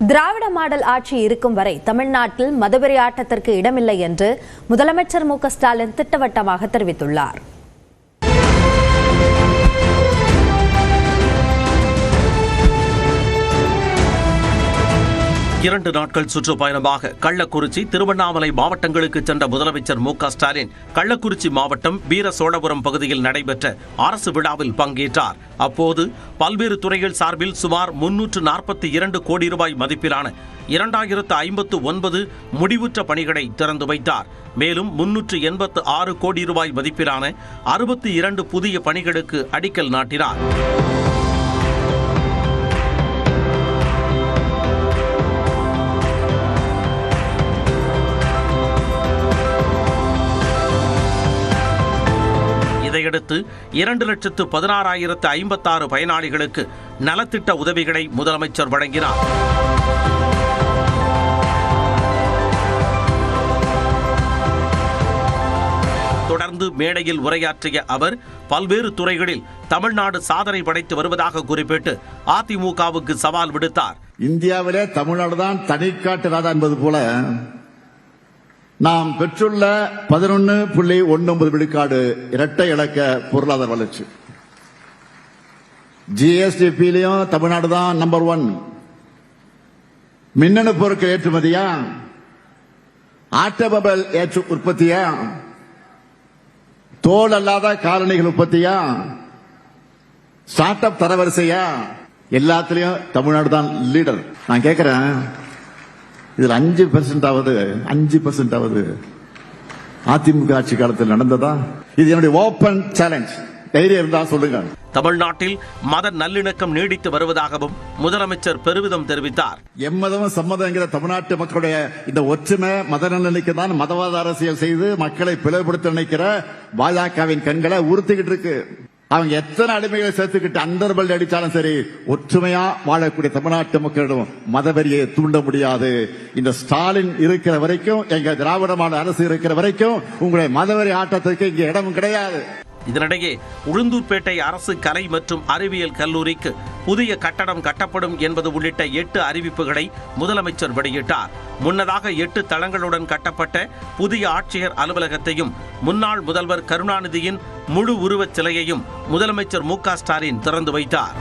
திராவிட model ஆட்சி இருக்கும் வரை தமிழ்நாட்டில் மதவெறி ஆட்டத்திற்கு இடமில்லை என்று முதலமைச்சர் மு க ஸ்டாலின் திட்டவட்டமாக தெரிவித்துள்ளார். இரண்டு நாட்கள் சுற்றுப்பயணமாக கள்ளக்குறிச்சி, திருவண்ணாமலை மாவட்டங்களுக்கு சென்ற முதலமைச்சர் மு க ஸ்டாலின் கள்ளக்குறிச்சி மாவட்டம் வீர சோழபுரம் பகுதியில் நடைபெற்ற அரசு விழாவில் பங்கேற்றார். அப்போது பல்வேறு துறைகள் சார்பில் சுமார் 342 கோடி ரூபாய் மதிப்பிலான 2059 முடிவுற்ற பணிகளை திறந்து வைத்தார். மேலும் 386 கோடி ரூபாய் மதிப்பிலான 62 புதிய பணிகளுக்கு அடிக்கல் நாட்டினார். இதையடுத்து 2,16,056 பயனாளிகளுக்கு நலத்திட்ட உதவிகளை முதலமைச்சர் வழங்கினார். தொடர்ந்து மேடையில் உரையாற்றிய அவர் பல்வேறு துறைகளில் தமிழ்நாடு சாதனை படைத்து வருவதாக குறிப்பிட்டு அதிமுகவுக்கு சவால் விடுத்தார். இந்தியாவிலே தமிழ்நாடு தான் தனிக்காட்டு ராஜா என்பது போல நாம் பெற்றுள்ள 11.19 விழுக்காடு இரட்டை இலக்க பொருளாதார வளர்ச்சி. ஜிஎஸ்டிபியிலையும் தமிழ்நாடு தான் நம்பர் 1. மின்னணு பொருட்கள் ஏற்றுமதியா, ஆட்டோமொபைல் உற்பத்தியா, தோல் அல்லாத காலணிகள் உற்பத்தியா, ஸ்டார்ட் அப் தரவரிசையா, எல்லாத்திலையும் தமிழ்நாடு தான் லீடர். நான் கேட்கிறேன், இதில் 5% அதிமுக ஆட்சி காலத்தில் நடந்ததா? இது என்னுடைய ஓபன் சேலஞ்ச். தைரியம் இருந்தா சொல்லுங்க. தமிழ்நாட்டில் மத நல்லிணக்கம் நீடித்து வருவதாகவும் முதலமைச்சர் பெருமிதம் தெரிவித்தார். எம்மதமும் சம்மதங்கிற தமிழ்நாட்டு மக்களுடைய இந்த ஒற்றுமை மத நல்லிணக்கம் தான் மதவாத அரசியல் செய்து மக்களை பிளவுபடுத்த நினைக்கிற பாஜகவின் கண்களை உறுத்திக்கிட்டு இருக்கு. அவங்க எத்தனை அடிமைகளை சேர்த்துக்கிட்டு அண்டர்பல்ட் அடிச்சாலும் சரி, ஒற்றுமையா வாழக்கூடிய தமிழ்நாட்டு மக்களிடம் மதவெறியை தூண்ட முடியாது. இந்த ஸ்டாலின் இருக்கிற வரைக்கும், எங்க திராவிட மாடல் அரசு இருக்கிற வரைக்கும் உங்களுடைய மதவெறி ஆட்டத்திற்கு இங்க இடம் கிடையாது. இதனிடையே உளுந்தூர்பேட்டை அரசு கலை மற்றும் அறிவியல் கல்லூரிக்கு புதிய கட்டடம் கட்டப்படும் என்பது உள்ளிட்ட 8 அறிவிப்புகளை முதலமைச்சர் வெளியிட்டார். முன்னதாக 8 தளங்களுடன் கட்டப்பட்ட புதிய ஆட்சியர் அலுவலகத்தையும் முன்னாள் முதல்வர் கருணாநிதியின் முழு உருவச் சிலையையும் முதலமைச்சர் மு க ஸ்டாலின் திறந்து வைத்தார்.